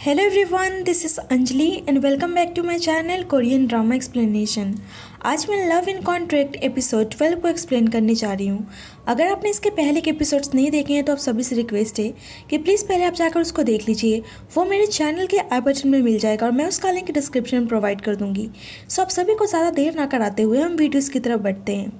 Hello everyone, this is Anjali and welcome back to my channel Korean Drama Explanation। आज मैं love in contract episode 12 को explain करने जा रही हूँ। अगर आपने इसके पहले के एपिसोड्स नहीं देखे हैं तो आप सभी से रिक्वेस्ट है कि प्लीज़ पहले आप जाकर उसको देख लीजिए। वो मेरे चैनल के आई बटन में मिल जाएगा और मैं उसका लिंक डिस्क्रिप्शन में प्रोवाइड कर दूँगी। सो आप सभी को ज़्यादा देर ना कराते हुए हम वीडियोज़ की तरफ बढ़ते हैं।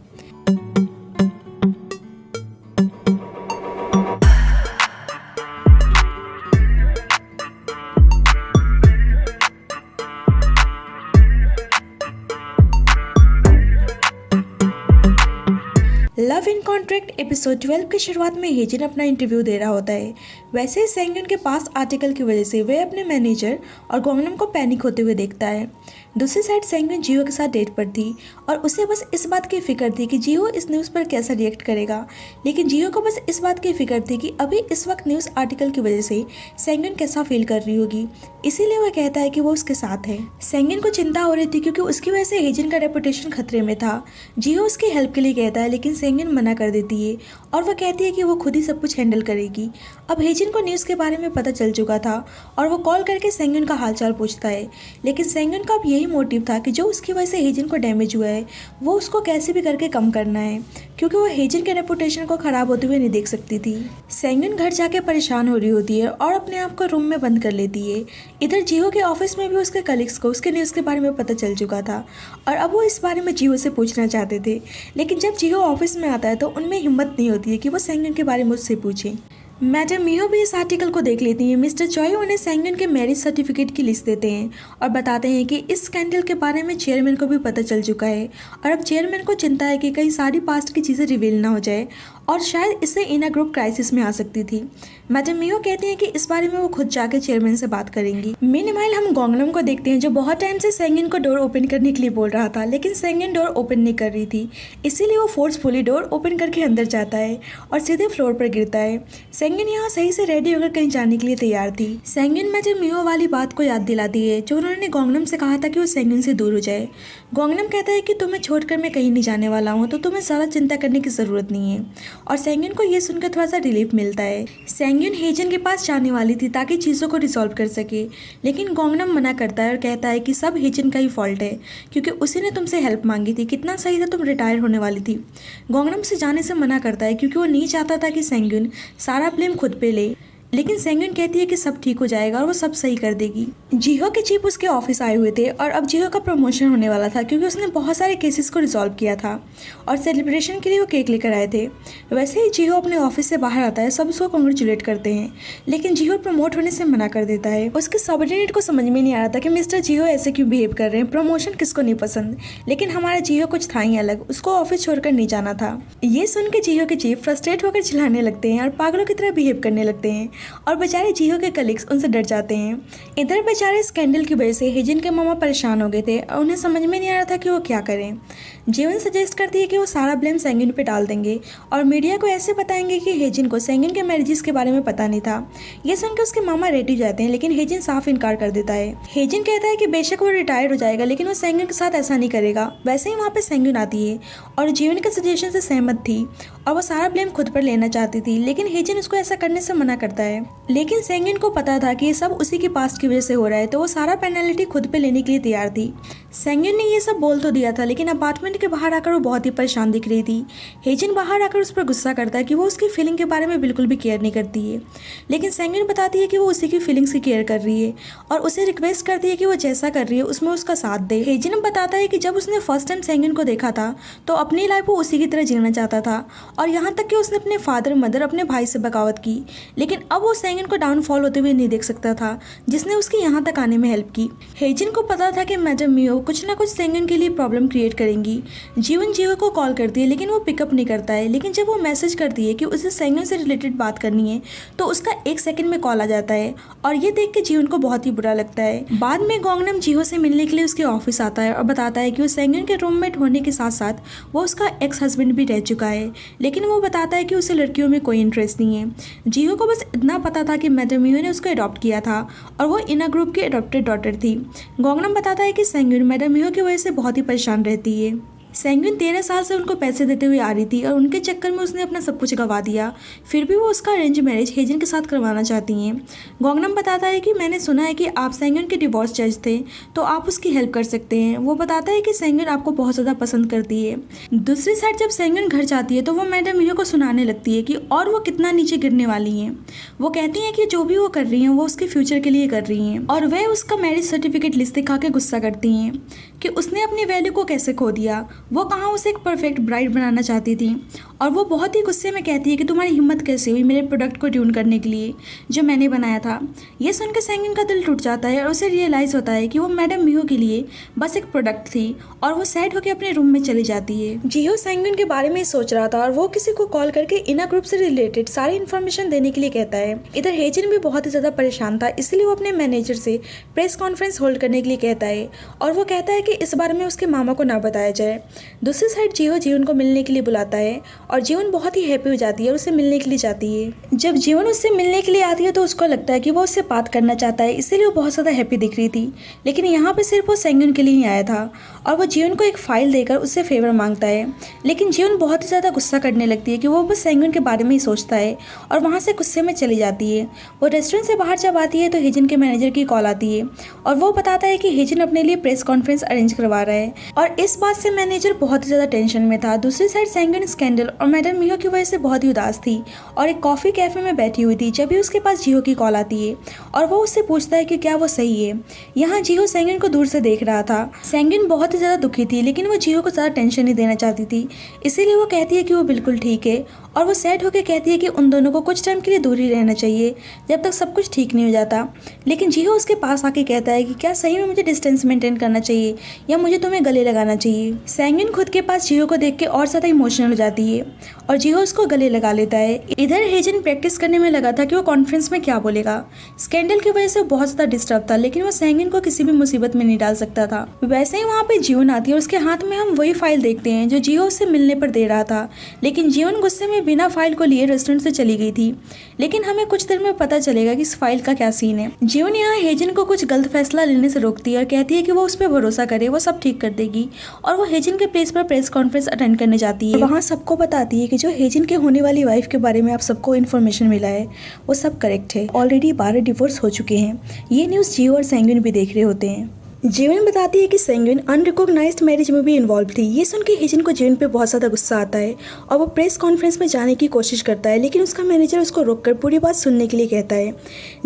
लव इन कॉन्ट्रैक्ट एपिसोड 12 की शुरुआत में हेजिन अपना इंटरव्यू दे रहा होता है। वैसे ही सेंगन के पास आर्टिकल की वजह से वह अपने मैनेजर और गोंगनम को पैनिक होते हुए देखता है। दूसरी साइड सेंगन जियो के साथ डेट पर थी और उसे बस इस बात की फिक्र थी कि जियो इस न्यूज़ पर कैसा रिएक्ट करेगा। लेकिन जियो को बस इस बात की फिक्र थी कि अभी इस वक्त न्यूज़ आर्टिकल की वजह से सेंगन कैसा फील कर रही होगी, इसीलिए वह कहता है कि वो उसके साथ है। सेंगन को चिंता हो रही थी क्योंकि उसकी वजह से हेजिन का रेपुटेशन खतरे में था। जियो उसकी हेल्प के लिए कहता है लेकिन सेंगन मना कर देती है और वह कहती है कि वो खुद ही सब कुछ हैंडल करेगी। अब हेजिन को न्यूज़ के बारे में पता चल चुका था और वो कॉल करके सेंगन का हालचाल पूछता है। लेकिन सेंगन का अब यही मोटिव था कि जो उसकी वजह से हेजिन को डैमेज हुआ है वो उसको कैसे भी करके कम करना है, क्योंकि वो हेजिन के रेपुटेशन को खराब होते हुए नहीं देख सकती थी। सेंगन घर जाके परेशान हो रही होती है और अपने आप को रूम में बंद कर लेती है। इधर जियो के ऑफिस में भी उसके कलीग्स को उसके न्यूज़ के बारे में पता चल चुका था और अब वो इस बारे में जियो से पूछना चाहते थे। लेकिन जब जियो ऑफिस में आता है तो उनमें हिम्मत नहीं होती है कि वो सेंगन के बारे में उससे पूछें। मैडम मियो भी इस आर्टिकल को देख लेती हैं। मिस्टर चॉय उन्हें सेंगन के मैरिज सर्टिफिकेट की लिस्ट देते हैं और बताते हैं कि इस स्कैंडल के बारे में चेयरमैन को भी पता चल चुका है और अब चेयरमैन को चिंता है कि कहीं सारी पास्ट की चीज़ें रिवील ना हो जाए और शायद इससे इना ग्रुप क्राइसिस में आ सकती थी। मैडम मियो कहती हैं कि इस बारे में वो खुद जाकर चेयरमैन से बात करेंगी। मीनवाइल हम गोंगनम को देखते हैं जो बहुत टाइम से सेंगन को डोर ओपन करने के लिए बोल रहा था, लेकिन सेंगन डोर ओपन नहीं कर रही थी, इसीलिए वो फोर्सफुली डोर ओपन करके अंदर जाता है और सीधे फ्लोर पर गिरता है। सेंगन यहाँ सही से रेडी होकर कहीं जाने के लिए तैयार थी। सेंगन मैडम मियो वाली बात को याद दिलाती है जो उन्होंने गोंगनम से कहा था कि वो सेंगन से दूर हो जाए। गोंगनम कहता है कि तुम्हें छोड़कर मैं कहीं नहीं जाने वाला हूँ, तो तुम्हें ज़्यादा चिंता करने की ज़रूरत नहीं है और सेंगन को ये सुनकर थोड़ा सा रिलीफ मिलता है। सेंगन हेजिन के पास जाने वाली थी ताकि चीज़ों को रिजॉल्व कर सके, लेकिन गोंगनम मना करता है और कहता है कि सब हेजिन का ही फॉल्ट है क्योंकि उसी ने तुमसे हेल्प मांगी थी। कितना सही था, तुम रिटायर होने वाली थी। गोंगनम से जाने से मना करता है क्योंकि वो नहीं चाहता था कि सेंगन सारा ब्लेम खुद पे ले, लेकिन सेंगन कहती है कि सब ठीक हो जाएगा और वो सब सही कर देगी। जिहो के चीफ उसके ऑफिस आए हुए थे और अब जिहो का प्रमोशन होने वाला था क्योंकि उसने बहुत सारे केसेस को रिजॉल्व किया था और सेलिब्रेशन के लिए वो केक लेकर आए थे। वैसे ही जिहो अपने ऑफिस से बाहर आता है, सब उसको कॉन्ग्रेचुलेट करते हैं, लेकिन जिहो प्रमोट होने से मना कर देता है। उसके सबऑर्डिनेट को समझ में नहीं आ रहा था कि मिस्टर जिहो ऐसे क्यों बिहेव कर रहे हैं, प्रमोशन किसको नहीं पसंद, लेकिन हमारा जिहो कुछ था ही अलग, उसको ऑफिस छोड़कर नहीं जाना था। ये सुन के जिहो के चीफ फ्रस्ट्रेट होकर चिल्लाने लगते हैं और पागलों की तरह बिहेव करने लगते हैं और बेचारे जिहो के कलीग्स उनसे डर जाते हैं। इधर बेचारे स्कैंडल की वजह से हेजिन के मामा परेशान हो गए थे और उन्हें समझ में नहीं आ रहा था कि वो क्या करें। जीवन सजेस्ट करती है कि वो सारा ब्लेम सेंगन पे डाल देंगे और मीडिया को ऐसे बताएंगे कि हेजिन को सेंगन के मैरिजेस के बारे में पता नहीं था। ये सुनकर उसके मामा रेडी जाते हैं, लेकिन हेजिन साफ इनकार कर देता है। हेजिन कहता है कि बेशक वो रिटायर हो जाएगा लेकिन वो सेंगन के साथ ऐसा नहीं करेगा। वैसे ही वहाँ पे सेंगन आती है और जीवन के सजेशन से सहमत थी और वो सारा ब्लेम खुद पर लेना चाहती थी, लेकिन हेजिन उसको ऐसा करने से मना करता है। लेकिन सेंगन को पता था कि ये सब उसी की पास्ट की वजह से हो रहा है, तो वो सारा पेनल्टी खुद पे लेने के लिए तैयार थी। सेंगन ने ये सब बोल तो दिया था, लेकिन अपार्टमेंट के बाहर आकर वो बहुत ही परेशान दिख रही थी। हेजिन बाहर आकर उस पर गुस्सा करता है कि वो उसकी फीलिंग के बारे में बिल्कुल भी केयर नहीं करती है, लेकिन सेंगन बताती है कि वो उसी की फीलिंग्स की केयर कर रही है और उसे रिक्वेस्ट करती है कि वो जैसा कर रही है उसमें उसका साथ दे। हेजिन बताता है कि जब उसने फर्स्ट टाइम सेंगन को देखा था तो अपनी लाइफ वो उसी की तरह जीना चाहता था और यहाँ तक कि उसने अपने फादर मदर अपने भाई से बगावत की, लेकिन अब वो सेंगन को डाउनफॉल होते हुए नहीं देख सकता था जिसने उसके यहाँ तक आने में हेल्प की। हेजिन को पता था कि मैडम मियो कुछ ना कुछ सेंगन के लिए प्रॉब्लम क्रिएट करेंगी। जीवन जियो को कॉल करती है लेकिन वो पिकअप नहीं करता है, लेकिन जब वो मैसेज करती है कि उसे सेंगन से रिलेटेड बात करनी है तो उसका 1 सेकंड में कॉल आ जाता है और ये देख के जीवन को बहुत ही बुरा लगता है। बाद में गोंगनम जिहो से मिलने के लिए उसके ऑफिस आता है और बताता है कि वो सेंगन के रूममेट होने के साथ साथ वो उसका एक्स हस्बैंड भी रह चुका है, लेकिन वो बताता है कि उसे लड़कियों में कोई इंटरेस्ट नहीं है। जियो को बस इतना पता था कि मैडम मियो ने उसको अडॉप्ट किया था और वो इना ग्रुप की अडॉप्टेड डॉटर थी। गोंगनम बताता है कि सेंगन मैडम मियो की वजह से बहुत ही परेशान रहती है। सेंगुन 13 साल से उनको पैसे देते हुए आ रही थी और उनके चक्कर में उसने अपना सब कुछ गंवा दिया। फिर भी वो उसका अरेंज मैरिज हेजिन के साथ करवाना चाहती हैं। गोंगनम बताता है कि मैंने सुना है कि आप सेंगुन के डिवोर्स जज थे, तो आप उसकी हेल्प कर सकते हैं। वो बताता है कि सेंगुन आपको बहुत ज़्यादा पसंद करती है। दूसरी साइड जब सेंगुन घर जाती है तो वो मैडम मियो को सुनाने लगती है कि और वो कितना नीचे गिरने वाली हैं। वो कहती हैं कि जो भी वो कर रही हैं वो उसके फ्यूचर के लिए कर रही हैं, और वह उसका मैरिज सर्टिफिकेट लिस्ट दिखा के गुस्सा करती हैं कि उसने अपनी वैल्यू को कैसे खो दिया। वो कहाँ उसे एक परफेक्ट ब्राइड बनाना चाहती थी, और वो बहुत ही गुस्से में कहती है कि तुम्हारी हिम्मत कैसे हुई मेरे प्रोडक्ट को ट्यून करने के लिए जो मैंने बनाया था। ये सुनकर सेंगुन का दिल टूट जाता है और उसे रियलाइज़ होता है कि वो मैडम मियो के लिए बस एक प्रोडक्ट थी, और वो सैड होकर अपने रूम में चली जाती है। जियो सेंगुन के बारे में सोच रहा था और वो किसी को कॉल करके इना ग्रुप से रिलेटेड सारी इन्फॉर्मेशन देने के लिए कहता है। इधर हेजिन भी बहुत ही ज़्यादा परेशान था, इसलिए वो अपने मैनेजर से प्रेस कॉन्फ्रेंस होल्ड करने के लिए कहता है, और वो कहता है कि इस बारे में उसके मामा को ना बताया जाए। दूसरी साइड जियो जीवन को मिलने के लिए बुलाता है और जीवन बहुत ही हैप्पी हो जाती है और उससे मिलने के लिए जाती है। जब जीवन उससे मिलने के लिए आती है तो उसको लगता है कि वो उससे बात करना चाहता है, इसीलिए वो बहुत ज़्यादा हैप्पी दिख रही थी। लेकिन यहाँ पे सिर्फ वो सेंगुन के लिए ही आया था, और वो जीवन को एक फाइल देकर उससे फेवर मांगता है। लेकिन जीवन बहुत ही ज़्यादा गुस्सा करने लगती है कि वो बस सेंगुन के बारे में ही सोचता है, और वहाँ से गुस्से में चली जाती है। वो रेस्टोरेंट से बाहर जब आती है तो हेजिन के मैनेजर की कॉल आती है, और वो बताता है कि हेजिन अपने लिए प्रेस कॉन्फ्रेंस अरेंज करवा रहा है, और इस बात से मैनेजर बहुत ही ज़्यादा टेंशन में था। दूसरी साइड सेंगुन स्कैंडल और मैडम मियो की वजह से बहुत ही उदास थी और एक कॉफ़ी कैफ़े में बैठी हुई थी, जब भी उसके पास जियो की कॉल आती है और वो उससे पूछता है कि क्या वो सही है। यहाँ जियो सेंगुन को दूर से देख रहा था। सेंगुन बहुत ही ज़्यादा दुखी थी, लेकिन वो जियो को ज़्यादा टेंशन नहीं देना चाहती थी, इसीलिए वो कहती है कि वो बिल्कुल ठीक है, और वो सैड होकर कहती है कि उन दोनों को कुछ टाइम के लिए दूर ही रहना चाहिए जब तक सब कुछ ठीक नहीं हो जाता। लेकिन जियो उसके पास आके कहता है कि क्या सही में मुझे डिस्टेंस मेंटेन करना चाहिए या मुझे तुम्हें गले लगाना चाहिए। सेंगुन खुद के पास जियो को देख के और ज़्यादा इमोशनल हो जाती है और जियो उसको गले लगा लेता है। इधर हेजिन प्रैक्टिस करने में लगा था कि वो कॉन्फ्रेंस में क्या बोलेगा। स्कैंडल की वजह से वो बहुत ज़्यादा डिस्टर्ब था, लेकिन वो सेंगुन को किसी भी मुसीबत में नहीं डाल सकता था। वैसे ही वहाँ पे जीवन आती है और उसके हाथ में हम वही फाइल देखते हैं जो जियो उससे मिलने पर दे रहा था। लेकिन जीवन गुस्से में बिना फाइल को लिए रेस्टोरेंट से चली गई थी, लेकिन हमें कुछ देर में पता चलेगा कि इस फाइल का क्या सीन है। जीवन यहाँ हेजिन को कुछ गलत फैसला लेने से रोकती है और कहती है कि वो उस पर भरोसा करे, वो सब ठीक कर देगी, और वो हेजिन के प्लेस पर प्रेस कॉन्फ्रेंस अटेंड करने जाती है। वहाँ सबको बताती है कि जो हेजिन के होने वाली वाइफ के बारे में आप सबको इन्फॉर्मेशन मिला है वो सब करेक्ट है। ऑलरेडी 12 डिवोर्स हो चुके हैं। ये न्यूज़ जियो और सेंगुन भी देख रहे होते हैं। जीवन बताती है कि सेंगुन अनरिकॉग्नाइज्ड मैरिज में भी इन्वॉल्व थी। ये सुन के हेजिन को जीवन पे बहुत ज़्यादा गुस्सा आता है और वो प्रेस कॉन्फ्रेंस में जाने की कोशिश करता है, लेकिन उसका मैनेजर उसको रोककर पूरी बात सुनने के लिए कहता है।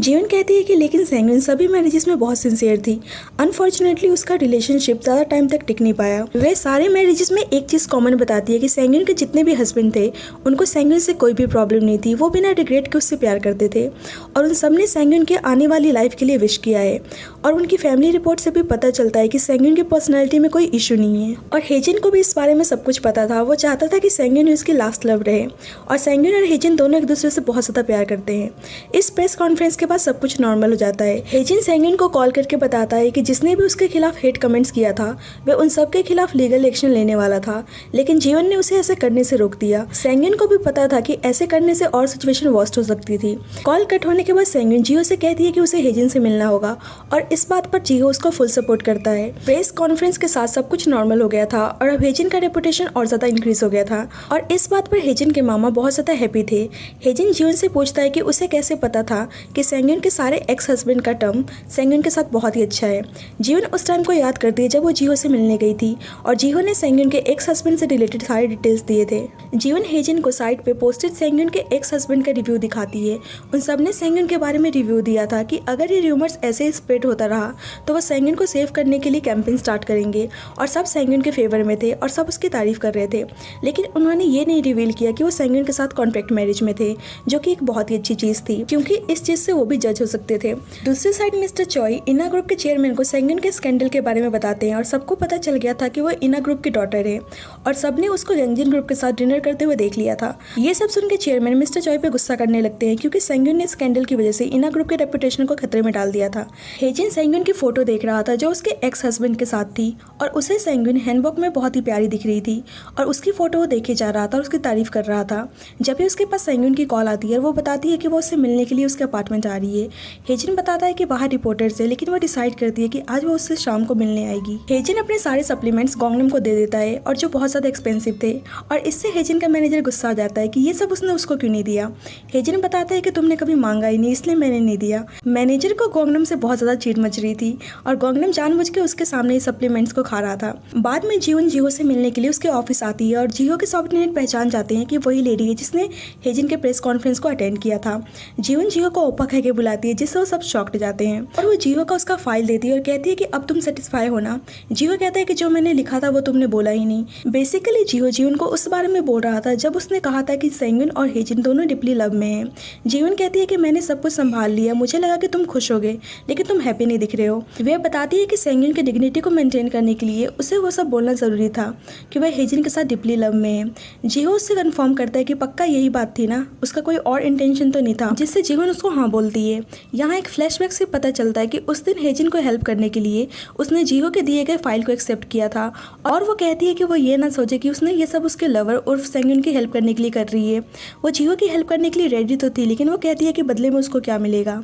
जीवन कहती है कि लेकिन सेंगुन सभी मैरिजेस में बहुत सिंसियर थी। अनफॉर्चुनेटली उसका रिलेशनशिप ज़्यादा टाइम तक टिक नहीं पाया। वे सारे मैरिजेस में एक चीज़ कॉमन बताती है कि सेंगुन के जितने भी हस्बैंड थे उनको सेंगुन से कोई भी प्रॉब्लम नहीं थी। वो बिना रिग्रेट के उससे प्यार करते थे और उन सब ने सेंगुन के आने वाली लाइफ के लिए विश किया है, और उनकी फैमिली रिपोर्ट से भी पता चलता है कि सेंगुन की पर्सनालिटी में कोई इशू नहीं है। और हेजिन को भी इस बारे में सब कुछ पता था। वो चाहता था कि सेंगुन उसकी लास्ट लव रहे, और सेंगुन और हेजिन दोनों एक दूसरे से बहुत ज़्यादा प्यार करते हैं। इस प्रेस कॉन्फ्रेंस के बाद सब कुछ नॉर्मल हो जाता है। हेजिन सेंगुन को कॉल करके बताता है कि जिसने भी उसके खिलाफ हेट कमेंट्स किया था वह उन सब के खिलाफ लीगल एक्शन लेने वाला था, लेकिन जीवन ने उसे ऐसे करने से रोक दिया। सेंगुन को भी पता था कि ऐसे करने से और सिचुएशन वर्स्ट हो सकती थी। कॉल कट होने के बाद सेंगुन जियो से कहती है कि उसे हेजिन से मिलना होगा, और इस बात पर जियो उसको फुल सपोर्ट करता है। प्रेस कॉन्फ्रेंस के साथ सब कुछ नॉर्मल हो गया था और अब हेजिन का रेपुटेशन और ज़्यादा इंक्रीज हो गया था, और इस बात पर हेजिन के मामा बहुत ज़्यादा हैप्पी थे। हेजिन जीवन से पूछता है कि उसे कैसे पता था कि सेंगुन के सारे एक्स हस्बैंड का टर्म सेंगुन के साथ बहुत ही अच्छा है। जीवन उस टाइम को याद करती है जब वो जियो से मिलने गई थी और जियो ने सेंगुन के एक्स हस्बैंड से रिलेटेड सारे डिटेल्स दिए थे। जीवन हेजिन को साइट पे पोस्टेड सेंगुन के एक्स हस्बैंड का रिव्यू दिखाती है। उन सब ने सेंगुन के बारे में रिव्यू दिया था कि अगर ये र्यूमर्स ऐसे ही स्प्रेड होता रहा तो वो सेंगुन को सेव करने के लिए कैंपेन स्टार्ट करेंगे, और सब सेंगुन के फेवर में थे और सब उसकी तारीफ कर रहे थे। लेकिन उन्होंने ये नहीं रिवील किया कि वो सेंगुन के साथ कॉन्ट्रैक्ट मैरिज में थे, जो कि एक बहुत ही अच्छी चीज़ थी क्योंकि इस चीज़ से वो भी जज हो सकते थे। दूसरी साइड मिस्टर चॉय इना ग्रुप के चेयरमैन को सेंगुन के स्कैंडल के बारे में बताते हैं और सबको पता चल गया था कि वो इना ग्रुप की डॉटर है, और सबने उसको यंगजिन ग्रुप के साथ डिनर करते हुए देख लिया था। ये सब सुन के चेयरमैन मिस्टर चॉय पे गुस्सा करने लगते हैं क्योंकि सेंगुन ने स्कैंडल की वजह से इना ग्रुप के रेपुटेशन को खतरे में डाल दिया था। हेजिन सेंगुन की फोटो देख रहा था था जो उसके एक्स हस्बैंड के साथ थी और उसे सेंगुइन हैंडबुक में बहुत ही प्यारी दिख रही थी और उसकी फ़ोटो वो देखे जा रहा था और उसकी तारीफ़ कर रहा था। जब भी उसके पास सेंगुइन की कॉल आती है और वो बताती है कि वो उससे मिलने के लिए उसके अपार्टमेंट आ रही है। हेजिन बताता है कि बाहर रिपोर्टर्स है, लेकिन वो डिसाइड करती है कि आज वो उससे शाम को मिलने आएगी। हेजिन अपने सारे सप्लीमेंट्स गोंगनम को दे देता है और जो बहुत ज़्यादा एक्सपेंसिव थे, और इससे हेजिन का मैनेजर गुस्सा आ जाता है कि ये सब उसने उसको क्यों नहीं दिया। हेजिन बताता है कि तुमने कभी मांगा ही नहीं, इसलिए मैंने नहीं दिया। मैनेजर को गोंगनम से बहुत ज़्यादा चीड़ मच रही थी और गोंगनम जानबूझ के उसके सामने सप्लीमेंट्स को खा रहा था। बाद में जीवन जिहो से मिलने के लिए उसके ऑफिस आती है और जिहो के सबऑर्डिनेट पहचान जाते हैं कि वही लेडी है जिसने हेजिन के प्रेस कॉन्फ्रेंस को अटेंड किया था। जीवन जिहो को ओपा कह के बुलाती है, जिससे वो सब शॉक्ड जाते हैं और वो जिहो का उसका फाइल देती है और कहती है कि अब तुम सेटिस्फाई हो ना। जिहो कहता है कि जो मैंने लिखा था वो तुमने बोला ही नहीं। बेसिकली जिहो जीवन को उस बारे में बोल रहा था जब उसने कहा था कि सेंगुइन और हेजिन दोनों डीपली लव में हैं। जीवन कहती है कि मैंने सब कुछ संभाल लिया, मुझे लगा कि तुम खुश होगे, लेकिन तुम हैप्पी नहीं दिख रहे हो। वह बताती है कि सेंगुइन की डिग्निटी को मेंटेन करने के लिए उसे वो सब बोलना ज़रूरी था कि वह हेजिन के साथ डीपली लव में है। जिहो उससे कंफर्म करता है कि पक्का यही बात थी ना, उसका कोई और इंटेंशन तो नहीं था, जिससे जीवन उसको हाँ बोलती है। यहाँ एक फ्लैशबैक से पता चलता है कि उस दिन हेजिन को हेल्प करने के लिए उसने जिहो के दिए गए फाइल को एक्सेप्ट किया था और वो कहती है कि वो ये ना सोचे कि उसने ये सब उसके लवर उर्फ सेंगुइन की हेल्प करने के लिए कर रही है। वो जिहो की हेल्प करने के लिए रेडी तो थी, लेकिन वो कहती है कि बदले में उसको क्या मिलेगा।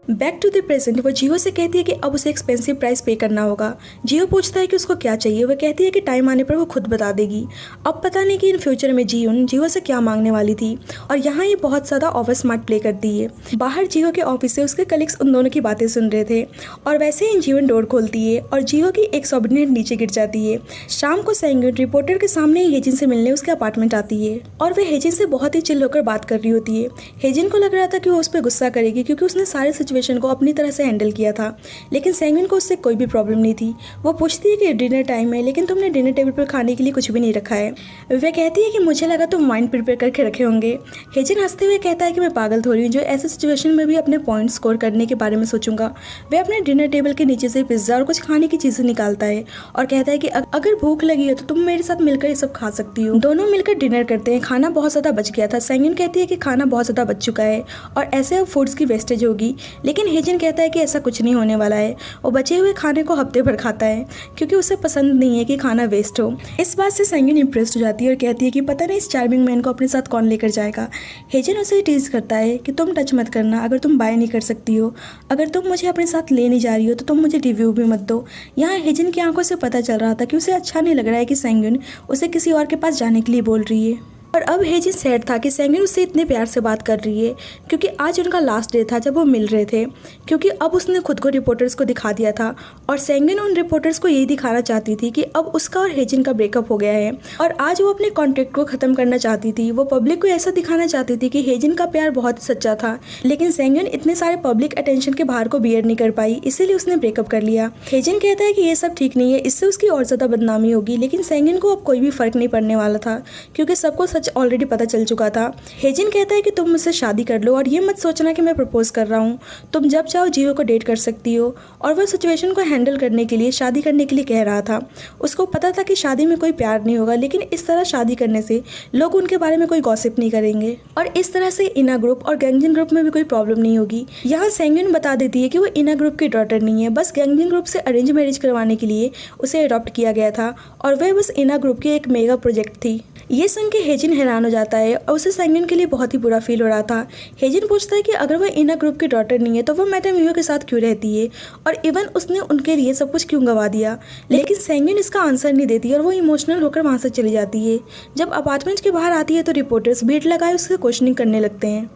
बैक टू द प्रेजेंट, वो जिहो से कहती है कि अब उसे एक्सपेंसिव प्राइस पे करना होगा। जिहो पूछता है कि उसको क्या चाहिए, वह कहती है कि टाइम आने पर वो खुद बता देगी। अब पता नहीं कि इन फ्यूचर में जिहो से क्या मांगने वाली थी और यहाँ ये बहुत ज़्यादा ओवर स्मार्ट प्ले करती है। बाहर जिहो के ऑफिस से उसके कलीग्स उन दोनों की बातें सुन रहे थे और वैसे ही जीवन डोर खोलती है और जिहो की एक सबऑर्डिनेट नीचे गिर जाती है। शाम को सेंगुइन रिपोर्टर के सामने ही हेजिन से मिलने उसके अपार्टमेंट आती है और वह हेजिन से बहुत ही चिल होकर बात कर रही होती है। हेजिन को लग रहा था कि वो उस पर गुस्सा करेगी क्योंकि उसने सारे सिचुएशन को अपनी तरह से हैंडल किया था, लेकिन सेंगुइन को उससे कोई भी प्रॉब्लम नहीं थी। वो पूछती है कि डिनर टाइम है, लेकिन तुमने डिनर टेबल पर खाने के लिए कुछ भी नहीं रखा है। वह कहती है कि मुझे लगा तुम वाइन प्रिपेयर करके रखे होंगे। हेजिन हंसते हुए कहता है कि मैं पागल थोड़ी हूँ जो ऐसे सिचुएशन में भी अपने पॉइंट स्कोर करने के बारे में सोचूंगा। वह अपने डिनर टेबल के नीचे से पिज्ज़ा और कुछ खाने की चीज़ें निकालता है और कहता है कि अगर भूख लगी है तो तुम मेरे साथ मिलकर ये सब खा सकती हो। दोनों मिलकर डिनर करते हैं। खाना बहुत ज़्यादा बच गया था। सेंगुइन कहती है कि खाना बहुत ज़्यादा बच चुका है और ऐसे अब फूड्स की वेस्टेज होगी, लेकिन हेजिन कहता है कि ऐसा कुछ नहीं होने वाला है। वो बचे हुए खाने को हफ्ते भर खाता है क्योंकि उसे पसंद नहीं है कि खाना वेस्ट हो। इस बात से सेंगुइन इंप्रेस्ड हो जाती है और कहती है कि पता नहीं इस चार्मिंग मैन को अपने साथ कौन लेकर जाएगा। हेजिन उसे टीज करता है कि तुम टच मत करना, अगर तुम बाय नहीं कर सकती हो, अगर तुम मुझे अपने साथ ले नहीं जा रही हो तो तुम मुझे रिव्यू भी मत दो। यहाँ हेजिन की आंखों से पता चल रहा था कि उसे अच्छा नहीं लग रहा है कि सेंगुइन उसे किसी और के पास जाने के लिए बोल रही है। और अब हेजिन सैड था कि सेंगुइन उससे इतने प्यार से बात कर रही है क्योंकि आज उनका लास्ट डे था जब वो मिल रहे थे, क्योंकि अब उसने खुद को रिपोर्टर्स को दिखा दिया था और सेंगुइन उन रिपोर्टर्स को यही दिखाना चाहती थी कि अब उसका और हेजिन का ब्रेकअप हो गया है और आज वो अपने कॉन्ट्रैक्ट को ख़त्म करना चाहती थी। वो पब्लिक को ऐसा दिखाना चाहती थी कि हेजिन का प्यार बहुत सच्चा था, लेकिन सेंगुइन इतने सारे पब्लिक अटेंशन के बाहर को बियर नहीं कर पाई, इसीलिए उसने ब्रेकअप कर लिया। हेजिन कहता है कि ये सब ठीक नहीं है, इससे उसकी और ज़्यादा बदनामी होगी, लेकिन सेंगुइन को अब कोई भी फर्क नहीं पड़ने वाला था क्योंकि सबको ऑलरेडी पता चल चुका था। हेजिन कहता है कि तुम मुझसे शादी कर लो और ये मत सोचना कि मैं प्रपोज कर रहा हूँ, तुम जब चाहो जियो को डेट कर सकती हो। और वह सिचुएशन को हैंडल करने के लिए शादी करने के लिए कह रहा था। उसको पता था कि शादी में कोई प्यार नहीं होगा, लेकिन इस तरह शादी करने से लोग उनके बारे में कोई गॉसिप नहीं करेंगे और इस तरह से इना ग्रुप और गैंगजिन ग्रुप में भी कोई प्रॉब्लम नहीं होगी। यहाँ सेंगुइन बता देती है कि वो इना ग्रुप की डॉटर नहीं है, बस गैंगजिन ग्रुप से अरेंज मैरिज करवाने के लिए उसे अडॉप्ट किया गया था और वह बस इना ग्रुप की एक मेगा प्रोजेक्ट थी। ये सुन के हेजिन हैरान हो जाता है और उसे सेंगुइन के लिए बहुत ही बुरा फील हो रहा था। हेजिन पूछता है कि अगर वह इना ग्रुप की डॉटर नहीं है तो वह मैडम मियो के साथ क्यों रहती है और इवन उसने उनके लिए सब कुछ क्यों गवा दिया, लेकिन सेंगुइन इसका आंसर नहीं देती और वो इमोशनल होकर वहाँ से चली जाती है। जब अपार्टमेंट के बाहर आती है तो रिपोर्टर्स भीड़ लगाए उससे क्वेश्चनिंग करने लगते हैं।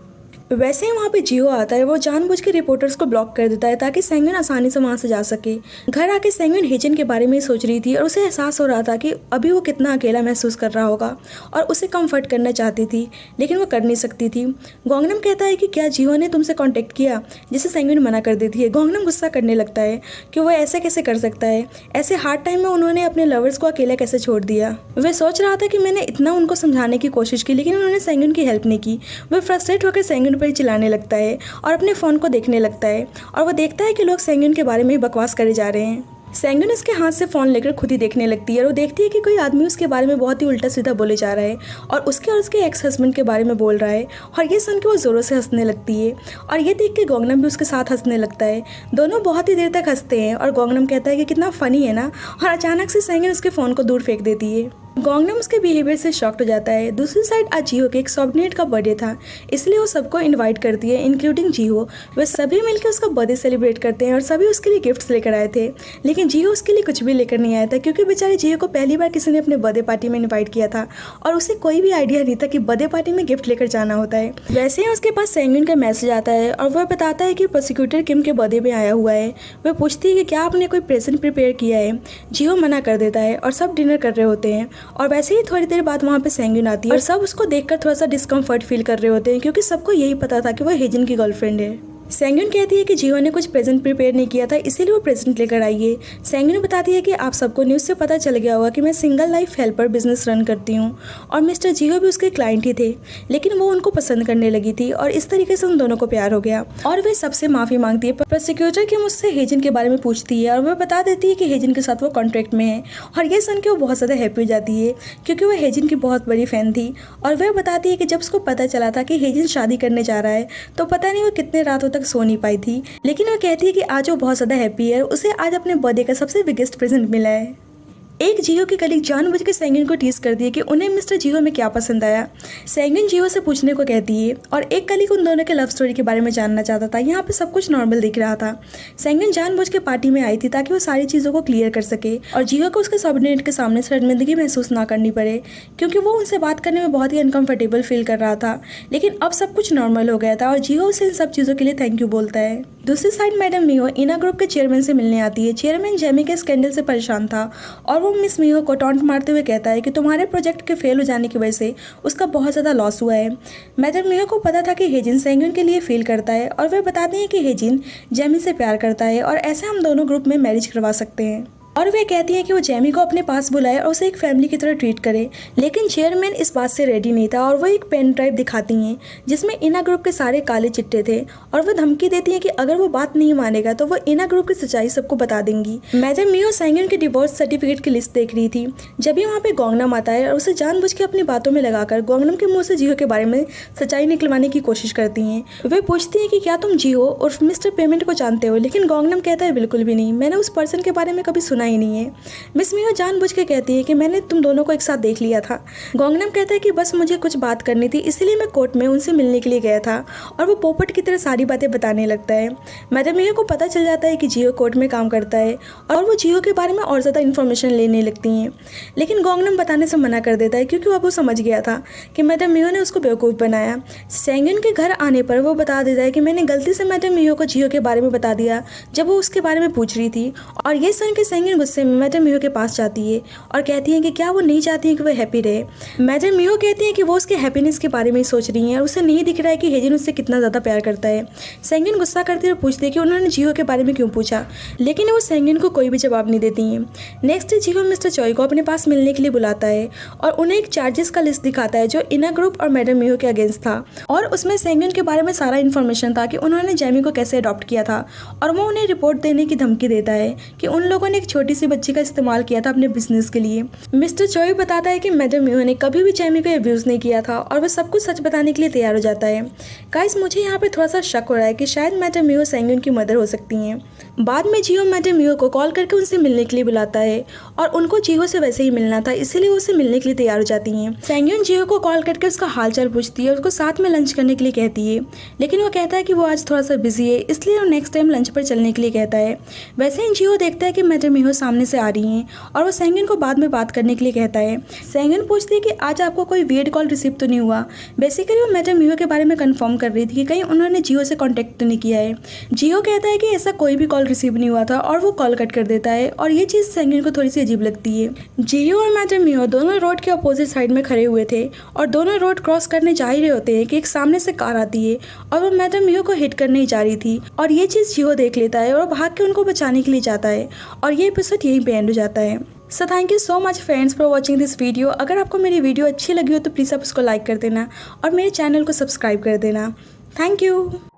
वैसे ही वहाँ पे जियो आता है। वो जानबूझ के रिपोर्टर्स को ब्लॉक कर देता है ताकि सेंगुइन आसानी से वहाँ से जा सके। घर आके सेंगुइन हेजिन के बारे में सोच रही थी और उसे एहसास हो रहा था कि अभी वो कितना अकेला महसूस कर रहा होगा और उसे कंफर्ट करना चाहती थी, लेकिन वो कर नहीं सकती थी। गोंगनम कहता है कि क्या जियो ने तुमसे कॉन्टेक्ट किया, जिसे सेंगुइन मना कर देती है। गोंगनम गुस्सा करने लगता है कि वो ऐसे कैसे कर सकता है, ऐसे हार्ड टाइम में उन्होंने अपने लवर्स को अकेला कैसे छोड़ दिया। वह सोच रहा था कि मैंने इतना उनको समझाने की कोशिश की, लेकिन उन्होंने सेंगुइन की हेल्प नहीं की। वह फ्रस्ट्रेट होकर सेंगुइन पर चिल्लाने लगता है और अपने फ़ोन को देखने लगता है और वो देखता है कि लोग सेंगुइन के बारे में बकवास करे जा रहे हैं। सेंगन उसके हाथ से फ़ोन लेकर खुद ही देखने लगती है और वो देखती है कि कोई आदमी उसके बारे में बहुत ही उल्टा सीधा बोले जा रहा है और उसके एक्स हस्बैंड के बारे में बोल रहा है। और ये सुन के वो ज़ोरों से हंसने लगती है और ये देख के गोंगनम भी उसके साथ हंसने लगता है। दोनों बहुत ही देर तक हंसते हैं और गोंगनम कहता है कि कितना फ़नी है ना, और अचानक से सेंगन उसके फ़ोन को दूर फेंक देती है। गोंगनम उसके बिहेवियर से शॉक्ड हो जाता है। दूसरी साइड आज जिहो के एक सबऑर्डिनेट का बर्थडे था, इसलिए वो सबको इनवाइट करती है इंक्लूडिंग जिहो। वे सभी मिलकर उसका बर्थडे सेलिब्रेट करते हैं और सभी उसके लिए गिफ्ट्स लेकर आए थे, लेकिन जिहो उसके लिए कुछ भी लेकर नहीं आया था क्योंकि बेचारी जिहो को पहली बार किसी ने अपने बर्थडे पार्टी में इन्वाइट किया था और उसे कोई भी आइडिया नहीं था कि बर्थडे पार्टी में गिफ्ट लेकर जाना होता है। वैसे ही उसके पास सेंगन का मैसेज आता है और वह बताता है कि प्रोसिक्यूटर किम के बर्थडे में आया हुआ है। वह पूछती है कि क्या आपने कोई प्रेजेंट प्रिपेयर किया है। जिहो मना कर देता है और सब डिनर कर रहे होते हैं और वैसे ही थोड़ी देर बाद वहाँ पे सेंगन आती है और सब उसको देखकर थोड़ा सा डिस्कम्फर्ट फील कर रहे होते हैं क्योंकि सबको यही पता था कि वह हेजिन की गर्लफ्रेंड है। सेंगन कहती है कि जिहो ने कुछ प्रेजेंट प्रिपेयर नहीं किया था, इसीलिए वो प्रेजेंट लेकर आई है। सेंगन बताती है कि आप सबको न्यूज़ से पता चल गया होगा कि मैं single life helper business run करती हूँ और मिस्टर जिहो भी उसके क्लाइंट ही थे, लेकिन वो उनको पसंद करने लगी थी और इस तरीके से उन दोनों को प्यार हो गया और वे सबसे माफ़ी मांगती है। प्रोसिक्यूटर की मुझसे हेजिन के बारे में पूछती है और वह बता देती है कि हेजिन के साथ वो कॉन्ट्रैक्ट में है और ये सुन के वो बहुत ज़्यादा हैप्पी हो जाती है क्योंकि वह हेजिन की बहुत बड़ी फ़ैन थी। और वह बताती है कि जब उसको पता चला था कि हेजिन शादी करने जा रहा है तो पता नहीं वो कितने रातों तक सो नहीं पाई थी, लेकिन वो कहती है कि आज वो बहुत ज़्यादा हैप्पी है, उसे आज अपने बर्थडे का सबसे बिगेस्ट प्रेजेंट मिला है। एक जिहो की कलीग जानबूझ के सेंगन को टीज करती है कि उन्हें मिस्टर जिहो में क्या पसंद आया। सेंगन जिहो से पूछने को कहती है और एक कलीग उन दोनों के लव स्टोरी के बारे में जानना चाहता था। यहाँ पे सब कुछ नॉर्मल दिख रहा था। सेंगन जानबूझ के पार्टी में आई थी ताकि वो सारी चीज़ों को क्लियर कर सके और जिहो को उसके सबऑर्डिनेट के सामने शर्मिंदगी महसूस ना करनी पड़े क्योंकि वो उनसे बात करने में बहुत ही अनकंफर्टेबल फील कर रहा था। लेकिन अब सब कुछ नॉर्मल हो गया था और जिहो उसे इन सब चीज़ों के लिए थैंक यू बोलता है। दूसरी साइड मैडम मिहो इना ग्रुप के चेयरमैन से मिलने आती है। चेयरमैन जेमी के स्कैंडल से परेशान था और वो मिस मिहो को टॉन्ट मारते हुए कहता है कि तुम्हारे प्रोजेक्ट के फेल हो जाने की वजह से उसका बहुत ज़्यादा लॉस हुआ है। मैडम मिहो को पता था कि हेजिन सेंगन के लिए फील करता है और वह बताते हैं कि हेजिन जेमी से प्यार करता है और ऐसे हम दोनों ग्रुप में मैरिज करवा सकते हैं। और वे कहती हैं कि वो जेमी को अपने पास बुलाए और उसे एक फैमिली की तरह ट्रीट करे, लेकिन चेयरमैन इस बात से रेडी नहीं था और वो एक पेन ड्राइव दिखाती हैं जिसमें इना ग्रुप के सारे काले चिट्टे थे और वो धमकी देती हैं कि अगर वो बात नहीं मानेगा तो वो इना ग्रुप की सच्चाई सबको बता देंगी। मैडम मिहो सेंगन के डिवोर्स सर्टिफिकेट की लिस्ट देख रही थी जब भी वहाँ पे गोंगनम आता है और उसे जानबूझ के अपनी बातों में लगाकर गोंगनम के मुँह से जिहो के बारे में सच्चाई निकलवाने की कोशिश करती हैं। वे पूछती हैं कि क्या तुम जिहो उर्फ मिस्टर पेमेंट को जानते हो, लेकिन गोंगनम कहता है बिल्कुल भी नहीं, मैंने उस पर्सन के बारे में कभी सुना ही नहीं है। मिस मिहो जानबूझ के कहती है कि मैंने तुम दोनों को एक साथ देख लिया था। गोंगनम कहता है कि बस मुझे कुछ बात करनी थी इसलिए मैं कोर्ट में उनसे मिलने के लिए गया था और वो पोपट की तरह सारी बातें बताने लगता है। मैडम मिहो को पता चल जाता है कि जिहो कोर्ट में काम करता है और वो जिहो के बारे में और ज़्यादा इन्फॉर्मेशन लेने लगती हैं, लेकिन गोंगनम बताने से मना कर देता है क्योंकि अब वो समझ गया था कि मैडम मिहो ने उसको बेवकूफ़ बनाया। सेंगन के घर आने पर वो बता देता है कि मैंने गलती से मैडम मिहो को जिहो के बारे में बता दिया जब वो उसके बारे में पूछ रही थी और ये सुन के सेंगन गुस्से में मैडम मिहो के पास जाती है और कहती है कि क्या वो नहीं चाहती है कि वो हैप्पी रहे। मैडम मिहो कहती है कि वो उसके हैप्पीनेस के बारे में ही सोच रही हैं और उसे नहीं दिख रहा है कि हेजिन उससे कितना ज़्यादा प्यार करता है। सेंगन गुस्सा करती है और पूछती है कि उन्होंने जिहो के बारे में क्यों पूछा, लेकिन वो सेंगन को कोई भी जवाब नहीं देती हैं। नेक्स्ट डे जिहो मिस्टर चॉय को अपने पास मिलने के लिए बुलाता है और उन्हें एक चार्जेस का लिस्ट दिखाता है जो इना ग्रुप और मैडम मिहो के अगेंस्ट था और उसमें सेंगन के बारे में सारा इन्फॉर्मेशन था कि उन्होंने जेमी को कैसे अडॉप्ट किया था और वो उन्हें रिपोर्ट देने की धमकी देता है कि उन लोगों ने एक छोटी सी बच्ची का इस्तेमाल किया था अपने बिजनेस के लिए। मिस्टर चॉय बताता है कि मैडम मिहो ने कभी भी जेमी को अब्यूज़ नहीं किया था और वह सब कुछ सच बताने के लिए तैयार हो जाता है। गाइस मुझे यहाँ पे थोड़ा सा शक हो रहा है कि शायद मैडम मिहो सेंगन की मदर हो सकती हैं। बाद में जिहो मैडम मिहो को कॉल करके उनसे मिलने के लिए बुलाता है और उनको जिहो से वैसे ही मिलना था इसीलिए वो उससे मिलने के लिए तैयार हो जाती हैं। सेंगन जिहो को कॉल करके उसका हालचाल पूछती है और उसको साथ में लंच करने के लिए कहती है, लेकिन वो कहता है कि वो आज थोड़ा सा बिजी है इसलिए वो नेक्स्ट टाइम लंच पर चलने के लिए कहता है। वैसे ही जिहो देखता है कि मैडम मिहो सामने से आ रही हैं और वो सेंगन को बाद में बात करने के लिए कहता है। सेंगन पूछती है कि आज आपको कोई वियर्ड कॉल रिसीव तो नहीं हुआ। बेसिकली वो मैडम मिहो के बारे में कंफर्म कर रही थी कि कहीं उन्होंने जिहो से कांटेक्ट तो नहीं किया है। जिहो कहता है कि ऐसा कोई भी कॉल रिसीव नहीं हुआ था और वो कॉल कट कर देता है और ये चीज़ सेंगन को थोड़ी सी अजीब लगती है। जिहो और मैडम मिहो दोनों रोड के अपोजिट साइड में खड़े हुए थे और दोनों रोड क्रॉस करने जा ही रहे होते हैं कि एक सामने से कार आती है और वो मैडम मिहो को हिट करने ही जा रही थी और ये चीज़ जिहो देख लेता है और भाग के उनको बचाने के लिए जाता है और ये एपिसोड यहीं पे एंड हो जाता है। So thank you so much friends for watching this video. अगर आपको मेरी वीडियो अच्छी लगी हो तो प्लीज़ आप उसको लाइक कर देना और मेरे चैनल को सब्सक्राइब कर देना। Thank you.